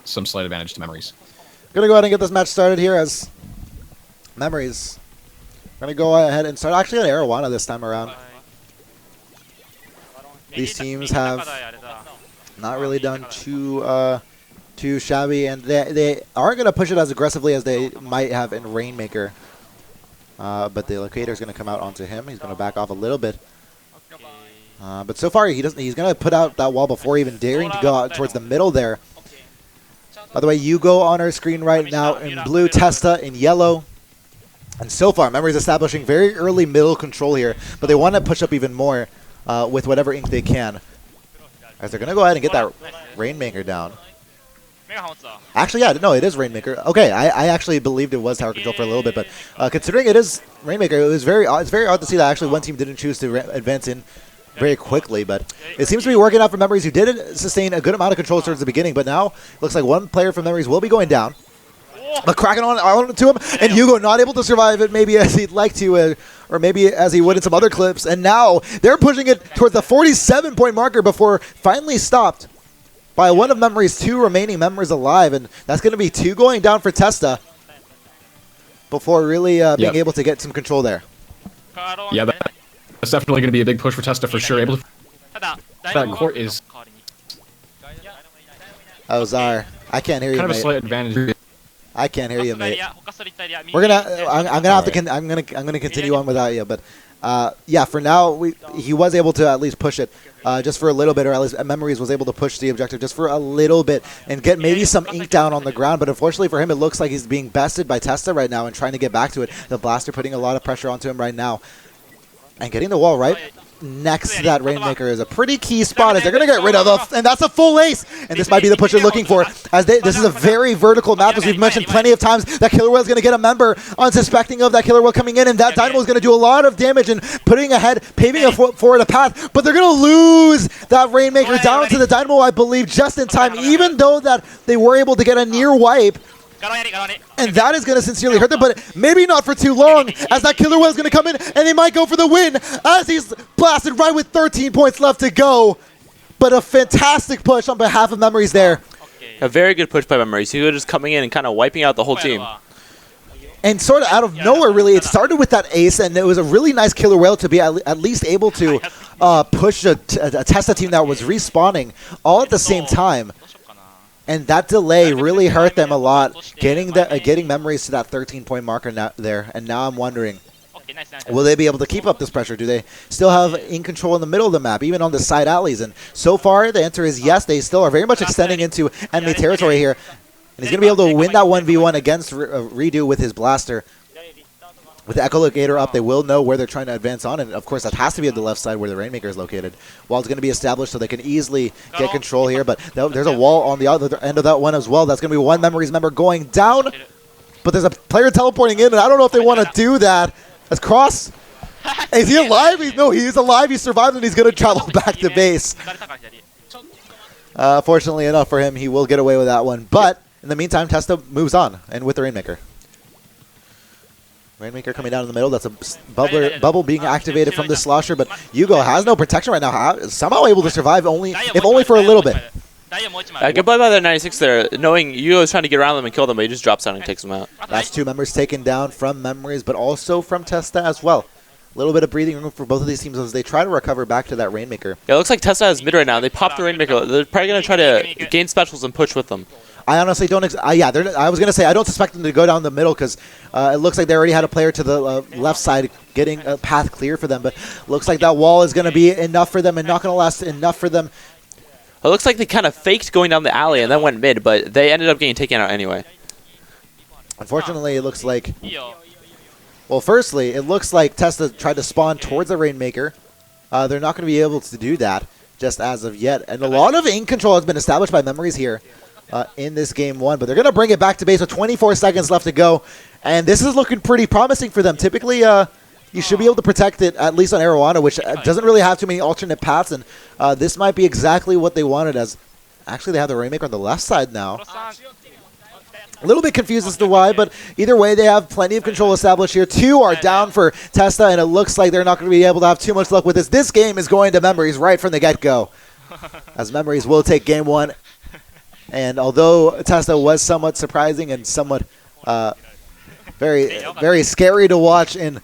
some slight advantage to Memories. Gonna go ahead and get this match started here as Memories. Gonna go ahead and start actually on Arowana this time around. These teams have not really done too shabby, and they aren't gonna push it as aggressively as they might have in Rainmaker. But the locator is gonna come out onto him. He's gonna back off a little bit. But so far he doesn't. He's gonna put out that wall before even daring to go out towards the middle there. By the way, you go on our screen right now in blue, TESTA in yellow. And so far, Memories establishing very early middle control here, but they want to push up even more with whatever ink they can. As they're going to go ahead and get that Rainmaker down. Actually, yeah, no, it is Rainmaker. Okay, I actually believed it was tower control for a little bit, but considering it is Rainmaker, it's very odd to see that actually one team didn't choose to advance in very quickly, but it seems to be working out for Memories, who did sustain a good amount of control towards the beginning, but now looks like one player from Memories will be going down. But cracking on to him, and Hugo not able to survive it maybe as he'd like to, or maybe as he would in some other clips, and now they're pushing it towards the 47-point marker before finally stopped by one of Memories' 2 remaining members alive, and that's going to be 2 going down for TESTA before really being able to get some control there. Yeah, that's definitely going to be a big push for TESTA for sure. Able to that court is Zar, I can't hear you, kind of mate. a slight advantage. I can't hear you, mate. We're gonna. I'm gonna have to. I'm gonna continue on without you. But yeah, for now, he was able to at least push it just for a little bit, or at least Memories was able to push the objective just for a little bit and get maybe some ink down on the ground. But unfortunately for him, it looks like he's being bested by TESTA right now and trying to get back to it. The blaster putting a lot of pressure onto him right now, and getting the wall right next to that Rainmaker is a pretty key spot as they're going to get rid of the, and that's a full ace, and this might be the push they're looking for, as this is a very vertical map, as we've mentioned plenty of times. That Killer Whale is going to get a member unsuspecting of that Killer Whale coming in, and that Dynamo is going to do a lot of damage and putting ahead, paving forward a path, but they're going to lose that Rainmaker down to the Dynamo, I believe, just in time, even though that they were able to get a near wipe. And that is going to sincerely hurt them, but maybe not for too long, as that Killer Whale is going to come in, and they might go for the win, as he's blasted right with 13 points left to go. But a fantastic push on behalf of Memories there. A very good push by Memories. He was just coming in and kind of wiping out the whole team. And sort of out of nowhere, really, it started with that ace, and it was a really nice Killer Whale to be at least able to push a TESTA team that was respawning all at the same time. And that delay really hurt them a lot, getting Memories to that 13-point marker there. And now I'm wondering, will they be able to keep up this pressure? Do they still have in control in the middle of the map, even on the side alleys? And so far, the answer is yes. They still are very much extending into enemy territory here. And he's going to be able to win that 1v1 against Redo with his blaster. With the Echolocator up, they will know where they're trying to advance on, and of course that has to be on the left side where the Rainmaker is located. Wall's going to be established so they can easily get control here, but there's a wall on the other end of that one as well. That's going to be one Memories member going down, but there's a player teleporting in, and I don't know if they want to do that. As Cross, is he alive? No, he's alive. He survived, and he's going to travel back to base. Fortunately enough for him, he will get away with that one, but in the meantime, TESTA moves on, and with the Rainmaker. Rainmaker coming down in the middle. That's a bubble being activated from the Slosher, but Hugo has no protection right now. Somehow able to survive, if only for a little bit. Good play by the 96 there, knowing Hugo is trying to get around them and kill them, but he just drops down and takes them out. That's 2 members taken down from Memories, but also from TESTA as well. A little bit of breathing room for both of these teams as they try to recover back to that Rainmaker. Yeah, it looks like TESTA has mid right now. They popped the Rainmaker. They're probably going to try to gain specials and push with them. I honestly don't. I was gonna say I don't suspect them to go down the middle because it looks like they already had a player to the left side getting a path clear for them. But looks like that wall is gonna be enough for them and not gonna last enough for them. It looks like they kind of faked going down the alley and then went mid, but they ended up getting taken out anyway. Unfortunately, it looks like. Well, firstly, it looks like TESTA tried to spawn towards the Rainmaker. They're not gonna be able to do that just as of yet, and a lot of ink control has been established by Memories here. In this game 1, but they're going to bring it back to base with 24 seconds left to go, and this is looking pretty promising for them. Typically, you should be able to protect it, at least on Arowana, which doesn't really have too many alternate paths, and this might be exactly what they wanted, as actually they have the Rainmaker on the left side now. A little bit confused as to why, but either way, they have plenty of control established here. 2 are down for TESTA, and it looks like they're not going to be able to have too much luck with this. This game is going to Memories right from the get-go, as Memories will take game 1 And although TESTA was somewhat surprising and somewhat very scary to watch in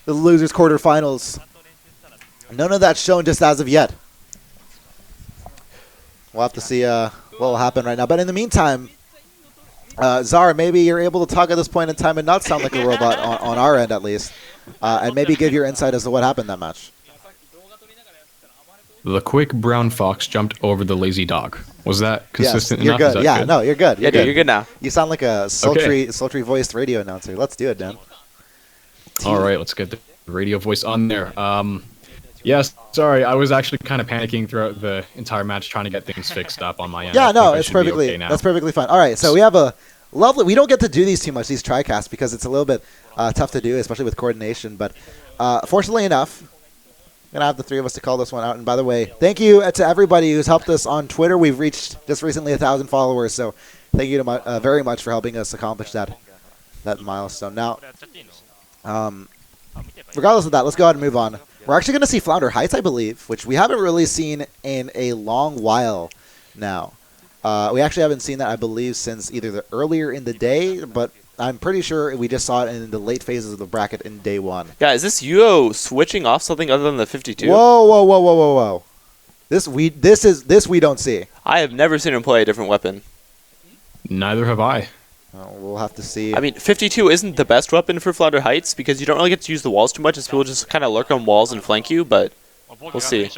the losers quarterfinals, none of that's shown just as of yet. We'll have to see what will happen right now. But in the meantime, Zara, maybe you're able to talk at this point in time and not sound like a robot on our end at least, and maybe give your insight as to what happened that match. The quick brown fox jumped over the lazy dog. Was that consistent yes, enough? You're good. Yeah, no, you're good. Dude, you're good now. You sound like a sultry voiced radio announcer. Let's do it, Dan. All right, let's get the radio voice on there. Yes, sorry, I was actually kind of panicking throughout the entire match trying to get things fixed up on my end. Yeah, no, it's perfectly that's perfectly fine. All right, so we have a lovely. We don't get to do these too much, these tricasts, because it's a little bit tough to do, especially with coordination. But fortunately enough, I'm going to have the three of us to call this one out. And by the way, thank you to everybody who's helped us on Twitter. We've reached just recently 1,000 followers, so thank you very much for helping us accomplish that milestone. Now, regardless of that, let's go ahead and move on. We're actually going to see Flounder Heights, I believe, which we haven't really seen in a long while now. We actually haven't seen that, I believe, since either the earlier in the day, but I'm pretty sure we just saw it in the late phases of the bracket in day one. Yeah, is this Yuo switching off something other than the 52? Whoa. This we don't see. I have never seen him play a different weapon. Neither have I. We'll have to see. I mean, 52 isn't the best weapon for Flounder Heights because you don't really get to use the walls too much as people just kind of lurk on walls and flank you, but we'll see.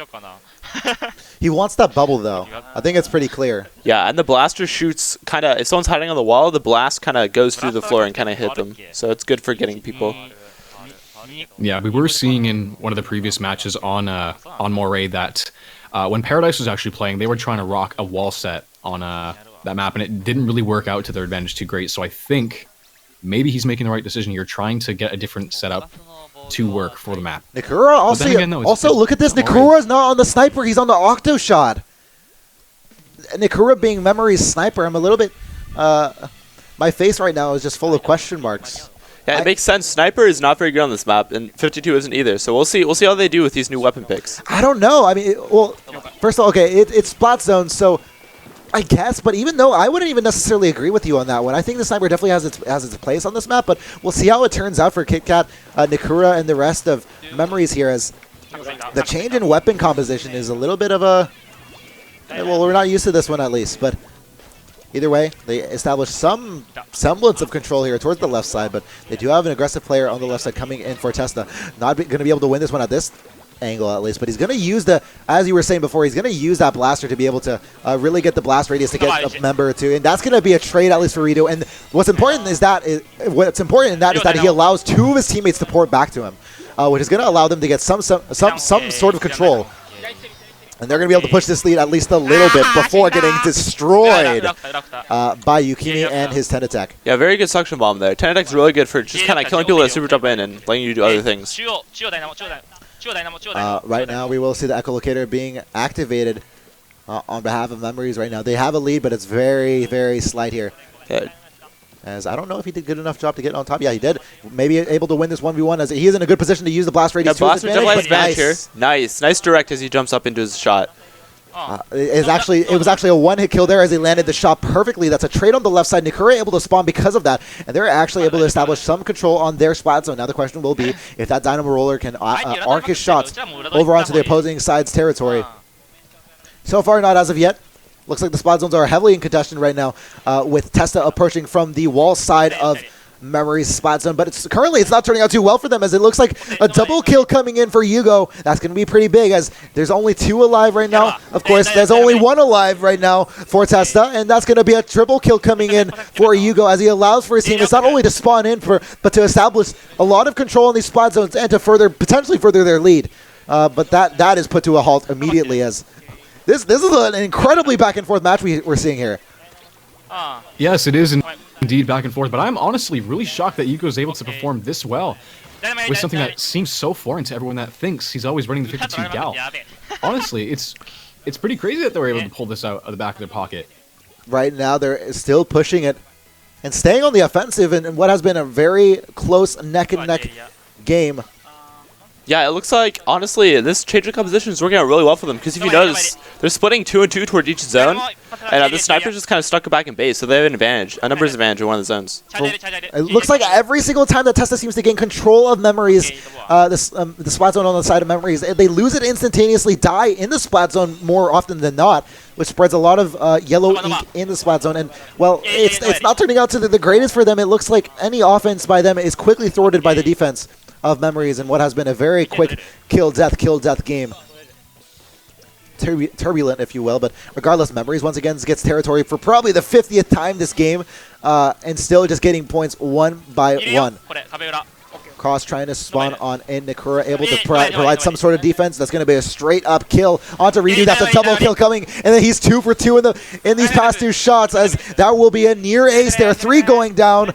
He wants that bubble, though. I think it's pretty clear. Yeah, and the blaster shoots kind of, if someone's hiding on the wall, the blast kind of goes through the floor and kind of hit them. So it's good for getting people. Yeah, we were seeing in one of the previous matches on Moray that when Paradise was actually playing, they were trying to rock a wall set on that map, and it didn't really work out to their advantage too great. So I think maybe he's making the right decision here, trying to get a different setup to work for the map. Nikura also look at this. Nikura's not on the sniper. He's on the octo shot. Nikura being Memory's sniper. I'm a little bit... my face right now is just full of question marks. Yeah, it makes sense. Sniper is not very good on this map, and 52 isn't either. So we'll see. We'll see how they do with these new weapon picks. I don't know. I mean, first of all, okay, it's splat zone, so I guess. But even though I wouldn't even necessarily agree with you on that one, I think the sniper definitely has its place on this map. But we'll see how it turns out for KitKat, Nikura, and the rest of Memories here, as the change in weapon composition is a little bit of a... Well, we're not used to this one at least, but either way, they establish some semblance of control here towards the left side, but they do have an aggressive player on the left side coming in for TESTA. Not going to be able to win this one at this angle at least, but he's going to use as you were saying before, he's going to use that blaster to be able to really get the blast radius to get a member or two, and that's going to be a trade at least for Rito. And what's important in that is that he allows two of his teammates to port back to him, which is going to allow them to get some sort of control. And they're going to be able to push this lead at least a little bit before getting destroyed by Yukimi and his 10 attack. Yeah, very good suction bomb there. 10 attack is really good for just kind of killing people that super jump in and letting you do other things. Right now, we will see the echolocator being activated on behalf of Memories right now. They have a lead, but it's very, very slight here. Yeah. As I don't know if he did a good enough job to get on top. Yeah, he did. Maybe able to win this 1v1 as he is in a good position to use the blast radius to his advantage. Here. Nice direct as he jumps up into his shot. It was actually a one-hit kill there as he landed the shot perfectly. That's a trade on the left side. Nikura able to spawn because of that, and they're actually able to establish some control on their splat zone. Now the question will be if that Dynamo Roller can arc his shots over onto the opposing side's territory. So far, not as of yet. Looks like the spot zones are heavily in contention right now, with TESTA approaching from the wall side of Memory's spot zone. But currently it's not turning out too well for them, as it looks like a double kill coming in for Yugo. That's going to be pretty big, as there's only 2 alive right now. Of course, there's only 1 alive right now for TESTA, and that's going to be a triple kill coming in for Yugo, as he allows for his team. It's not only to spawn in, but to establish a lot of control in these spot zones and to potentially further their lead. But that is put to a halt immediately, as This is an incredibly back and forth match we're seeing here. Yes, it is indeed back and forth, but I'm honestly really shocked that Yuko is able to perform this well with something that seems so foreign to everyone that thinks he's always running the 52 gal. Honestly, it's pretty crazy that they were able to pull this out of the back of their pocket. Right now, they're still pushing it and staying on the offensive in what has been a very close neck-and-neck game. Yeah, it looks like, honestly, this change of composition is working out really well for them, because if you notice, they're splitting 2 and 2 toward each zone, and the sniper's just kind of stuck back in base, so they have an advantage, a numbers advantage in one of the zones. It looks like every single time that TESTA seems to gain control of memories, the splat zone on the side of memories, they lose it instantaneously, die in the splat zone more often than not, which spreads a lot of yellow ink in the splat zone. And, well, it's not turning out to the greatest for them. It looks like any offense by them is quickly thwarted by the defense of memories in what has been a very quick kill-death game. Turbulent, if you will, but regardless, memories once again gets territory for probably the 50th time this game, and still just getting points one by one. Cross trying to spawn on in Nikura, able to provide some sort of defense. That's going to be a straight up kill onto Redo. That's a double kill coming, and then he's 2 for 2 in these past 2 shots, as that will be a near ace there. 3 going down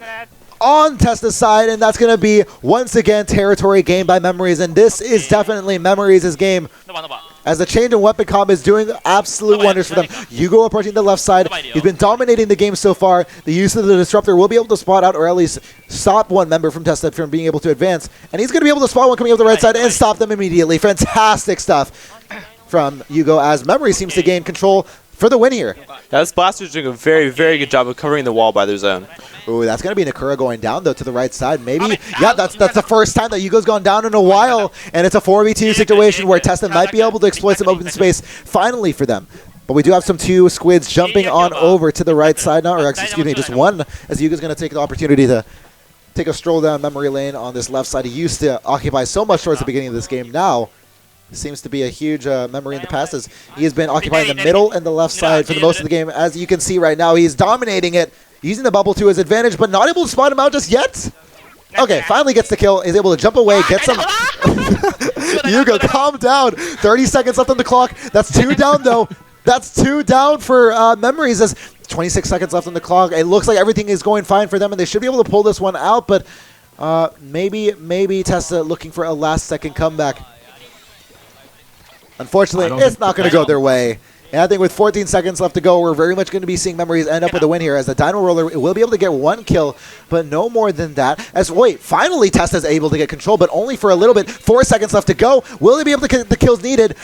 on TESTA's side, and that's going to be once again territory gained by Memories, and this is definitely Memories' game, as the change in weapon comp is doing absolute wonders for them. Yugo approaching the left side. He's been dominating the game so far. The use of the Disruptor will be able to spot out, or at least stop one member from TESTA from being able to advance, and he's going to be able to spot one coming up the right side and stop them immediately. Fantastic stuff from Yugo, as Memory seems to gain control for the win here. Yeah, this Blaster's doing a very, very good job of covering the wall by their zone. Ooh, that's going to be Nikura going down, though, to the right side. Maybe, yeah, that's the first time that Yugo's gone down in a while, and it's a 4v2 situation where TESTA might be able to exploit some open space finally for them. But we do have some 2 squids jumping on over to the right side now, or excuse me, just one, as Yugo's going to take the opportunity to take a stroll down memory lane on this left side. He used to occupy so much towards the beginning of this game. Now seems to be a huge memory in the past, as he has been occupying the middle and the left side for the most of the game. As you can see right now, he's dominating it, using the bubble to his advantage, but not able to spot him out just yet. Okay, finally gets the kill, is able to jump away, get some... Yugo, calm down. 30 seconds left on the clock. That's 2 down, though. That's 2 down for Memories, as 26 seconds left on the clock. It looks like everything is going fine for them, and they should be able to pull this one out, but maybe TESTA looking for a last-second comeback. Unfortunately, it's not going to go their way. And I think with 14 seconds left to go, we're very much going to be seeing Memories end up with a win here, as the Dino Roller will be able to get 1 kill, but no more than that. As, wait, finally TESTA's able to get control, but only for a little bit. 4 seconds left to go. Will they be able to get the kills needed?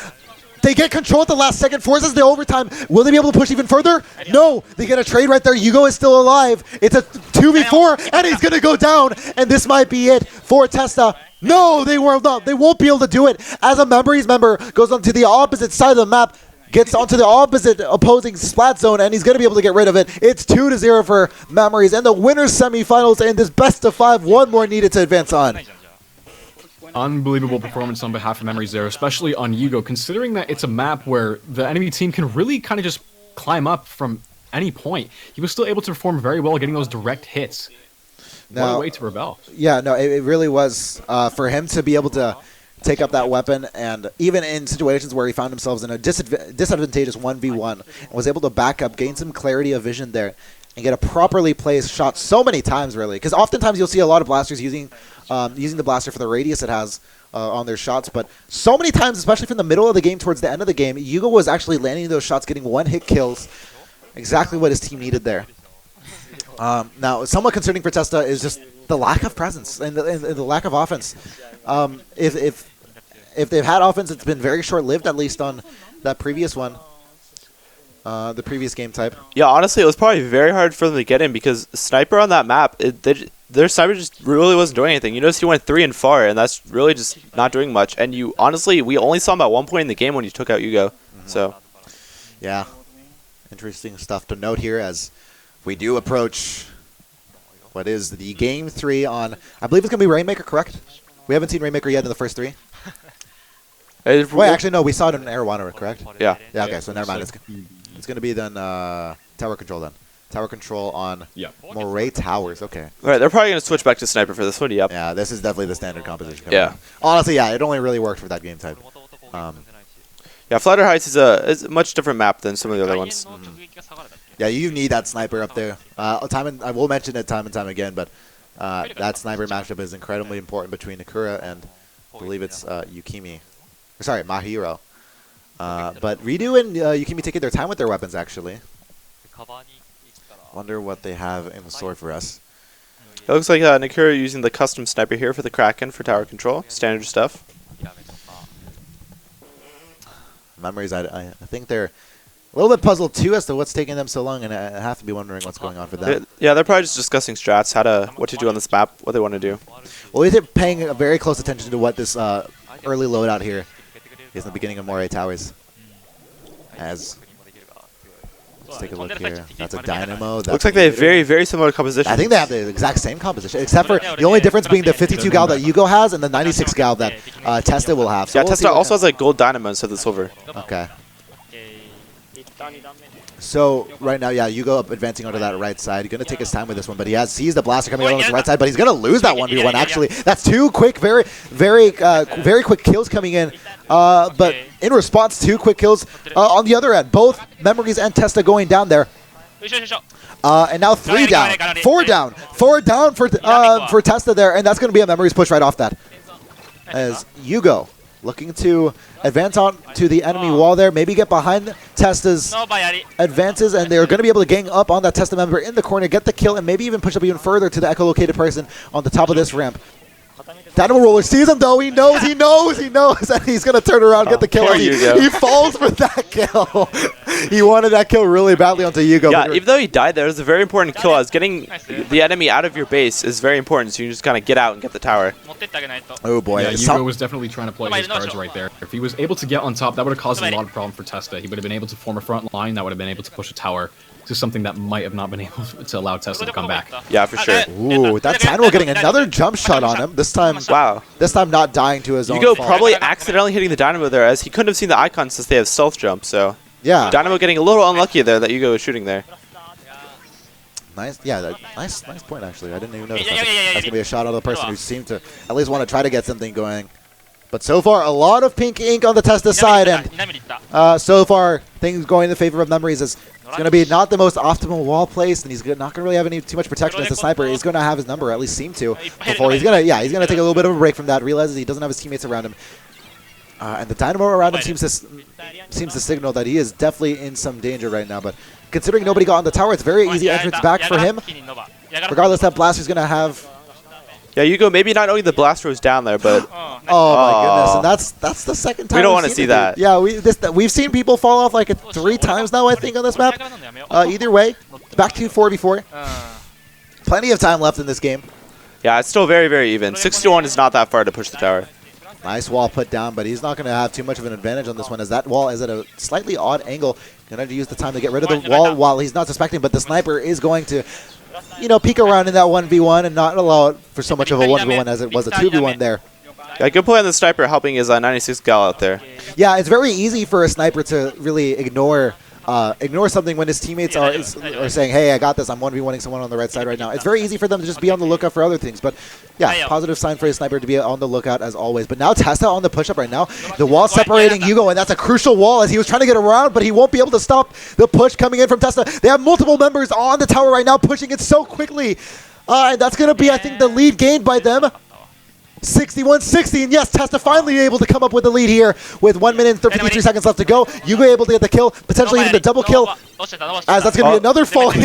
They get control at the last second, forces the overtime. Will they be able to push even further? No, they get a trade right there. Yugo is still alive. It's a 2v4, and he's going to go down, and this might be it for TESTA. No, they will not. They won't be able to do it, as a Memories member goes on to the opposite side of the map, gets onto the opposite opposing splat zone, and he's going to be able to get rid of it. It's 2-0 for Memories, and the winners semifinals in this best of 5. 1 more needed to advance on. Unbelievable performance on behalf of Memories there, especially on Yugo, considering that it's a map where the enemy team can really kind of just climb up from any point. He was still able to perform very well, getting those direct hits. What a way to rebel. Yeah, no, it really was for him to be able to take up that weapon, and even in situations where he found himself in a disadvantageous 1v1, and was able to back up, gain some clarity of vision there, and get a properly placed shot so many times, really. Because oftentimes you'll see a lot of blasters using the blaster for the radius it has on their shots, but so many times, especially from the middle of the game towards the end of the game, Yugo was actually landing those shots, getting 1-hit kills, exactly what his team needed there. Now, somewhat concerning for TESTA is just the lack of presence and the lack of offense. If they've had offense, it's been very short-lived, at least on that previous one, the previous game type. Yeah, honestly, it was probably very hard for them to get in, because Sniper on that map, their Sniper just really wasn't doing anything. You notice he went 3 and far, and that's really just not doing much. And honestly, we only saw him at one point in the game when you took out Yugo. So, yeah, interesting stuff to note here as we do approach what is the game 3 on, I believe it's going to be Rainmaker, correct? We haven't seen Rainmaker yet in the first 3. Wait, actually, no, we saw it in Arowana, correct? Yeah. Yeah, okay, so never mind. It's going to be then Tower Control then. Tower Control on Moray Towers, okay. All right, they're probably going to switch back to Sniper for this one, yep. Yeah, this is definitely the standard composition. Yeah. Honestly, yeah, it only really worked for that game type. Yeah, Flatter Heights is a much different map than some of the other ones. Yeah, you need that sniper up there. I will mention it time and time again, but that sniper matchup is incredibly important between Nikura and I believe it's Yukimi. Sorry, Mahiro. But Redo and Yukimi taking their time with their weapons, actually. Wonder what they have in store for us. It looks like Nikura using the custom sniper here for the Kraken for tower control. Standard stuff. Memories, I think they're a little bit puzzled too as to what's taking them so long, and I have to be wondering what's going on for them. Yeah, they're probably just discussing strats, what to do on this map, what they want to do. Well, we're paying a very close attention to what this early loadout here is in the beginning of Moray Towers. As let's take a look here. That's a Dynamo. Looks like they have very, very similar compositions. I think they have the exact same composition, except for the only difference being the 52 gal that Yugo has and the 96 gal that TESTA will have. So yeah, we'll TESTA also has like gold Dynamo instead of the silver. Okay. So right now, yeah, Yugo up advancing onto that right side. He's going to take his time with this one, but he sees the blaster coming out on his right side, but he's going to lose that 1v1 actually. That's two quick, very quick kills coming in. But in response, two quick kills on the other end. Both Memories and TESTA going down there. And now 3 down, 4 down, 4 down for TESTA there, and that's going to be a Memories push right off that. As Yugo looking to advance on to the enemy wall there, maybe get behind TESTA's advances, and they're going to be able to gang up on that TESTA member in the corner, get the kill, and maybe even push up even further to the echolocated person on the top of this ramp. Dynamo Roller sees him though, he knows, and he's going to turn around, get the kill. He falls for that kill. He wanted that kill really badly onto Yugo. Yeah, even though he died there, it was a very important kill, as getting the enemy out of your base is very important, so you just kind of get out and get the tower. Oh boy. Yeah, Yugo was definitely trying to play his cards right there. If he was able to get on top, that would have caused a lot of problem for TESTA. He would have been able to form a front line that would have been able to push a tower to something that might have not been able to allow TESTA to come back. Yeah, for sure. Ooh, that Dynamo getting another jump shot on him. This time, wow. This time not dying to his own Yugo fault. probably accidentally hitting the Dynamo there, as he couldn't have seen the icon since they have stealth jump, so... Yeah. Dynamo getting a little unlucky there that Yugo was shooting there. Nice, yeah, nice point actually. I didn't even notice that. That's going to be a shot on the person who seemed to at least want to try to get something going. But so far, a lot of pink ink on the TESTA side, and so far, things going in the favor of Memories. It's going to be not the most optimal wall placed, and he's not going to really have too much protection as the sniper. He's going to have his number, at least seem to, before he's going to take a little bit of a break from that, realizes he doesn't have his teammates around him. And the Dynamo around him seems to signal that he is definitely in some danger right now. But considering nobody got on the tower, it's very easy entrance back for him. Regardless, that blaster's going to have... Yeah, Yugo maybe not knowing the blaster was down there, but... Oh my goodness, and that's the second time we don't want to see that. Yeah, we've seen people fall off like 3 times now, I think, on this map. Either way, back to 4v4. Plenty of time left in this game. Yeah, it's still very, very even. 6-1 is not that far to push the tower. Nice wall put down, but he's not going to have too much of an advantage on this one, as that wall is at a slightly odd angle. Going to use the time to get rid of the wall while he's not suspecting, but the sniper is going to, peek around in that 1v1 and not allow it for so much of a 1v1 as it was a 2v1 there. Yeah, good play on the sniper, helping his 96 gal out there. Yeah, it's very easy for a sniper to really ignore something when his teammates are saying, hey, I got this, I'm 1v1ing someone on the right side right now. It's very easy for them to just be on the lookout for other things. But yeah, positive sign for his sniper to be on the lookout as always. But now TESTA on the push-up right now. The wall separating Yugo, and that's a crucial wall as he was trying to get around, but he won't be able to stop the push coming in from TESTA. They have multiple members on the tower right now, pushing it so quickly. And that's going to be, I think, the lead gained by them. 61-60, and yes, TESTA finally able to come up with the lead here with 1 minute and 53 seconds left to go. Yugo able to get the kill, potentially even the double kill, as that's going to be another falling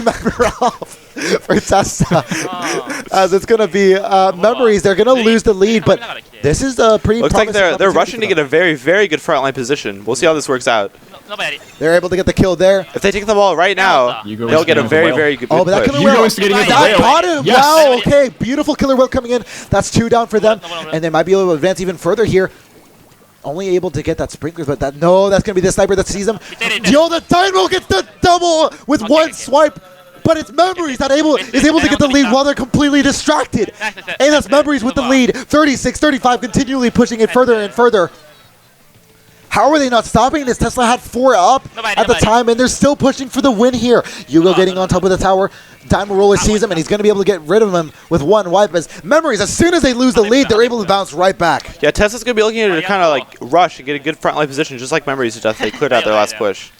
member off for TESTA. As it's going to be Memories. They're going to lose the lead, but this is a pretty looks like they're rushing to get a very, very good frontline position. We'll see how this works out. They're able to get the kill there. If they take the ball right now, they'll get a very, very good push. But that killer whale, that got him! Yes. Wow, okay, beautiful killer whale coming in. That's 2 down for them, and they might be able to advance even further here. Only able to get that sprinklers, but that's going to be the sniper that sees him. Yo, the Dynamo gets the double with 1 swipe, but it's Memories that is able to get the lead while they're completely distracted. And that's Memories with the lead, 36-35, continually pushing it further and further. How are they not stopping this? TESTA had 4 up at the time, and they're still pushing for the win here. Yugo getting on top of the tower. Dynamo Roller sees him, and he's going to be able to get rid of him with 1 wipe. As Memories, as soon as they lose the lead, they're able to bounce right back. Yeah, TESTA's going to be looking to kind of like rush and get a good frontline position, just like Memories did after they cleared out their last push.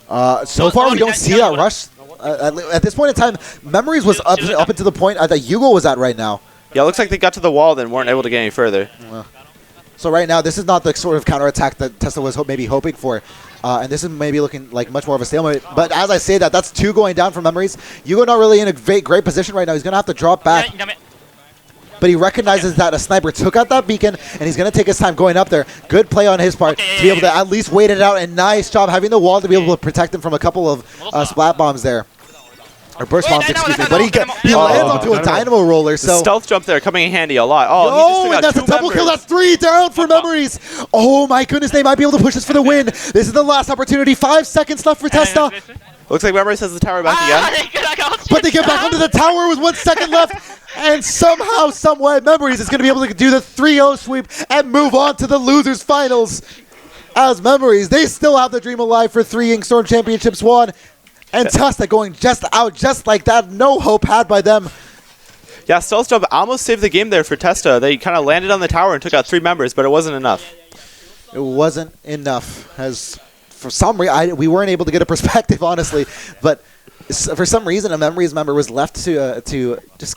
So far, we don't see that rush. At this point in time, Memories was up until the point that Yugo was at right now. Yeah, it looks like they got to the wall, then weren't able to get any further. So right now, this is not the sort of counterattack that TESTA was maybe hoping for. And this is maybe looking like much more of a stalemate. But as I say that, that's 2 going down for Memories. Yugo not really in a great position right now. He's going to have to drop back. but he recognizes that a sniper took out that beacon, and he's going to take his time going up there. Good play on his part to be able to at least wait it out, and nice job having the wall to be able to protect him from a couple of splat bombs there. Or burst bombs, excuse me. But he lands onto a dynamo roller, so... Stealth jump there coming in handy a lot. Oh, he just and that's a double kill. That's 3 down for Memories. Oh my goodness, they might be able to push this for the win. This is the last opportunity. 5 seconds left for TESTA. Looks like Memories has the tower back again. But they get back onto the tower with 1 second left. And somehow, someway, Memories is going to be able to do the 3-0 sweep and move on to the losers finals. As Memories, they still have the dream alive for 3 INKSTORM Championships won. And TESTA going just out, just like that. No hope had by them. Yeah, Stealth Jump almost saved the game there for TESTA. They kind of landed on the tower and took out 3 members, but it wasn't enough. It wasn't enough. As for some reason, we weren't able to get a perspective, honestly. But for some reason, a Memories member was left to just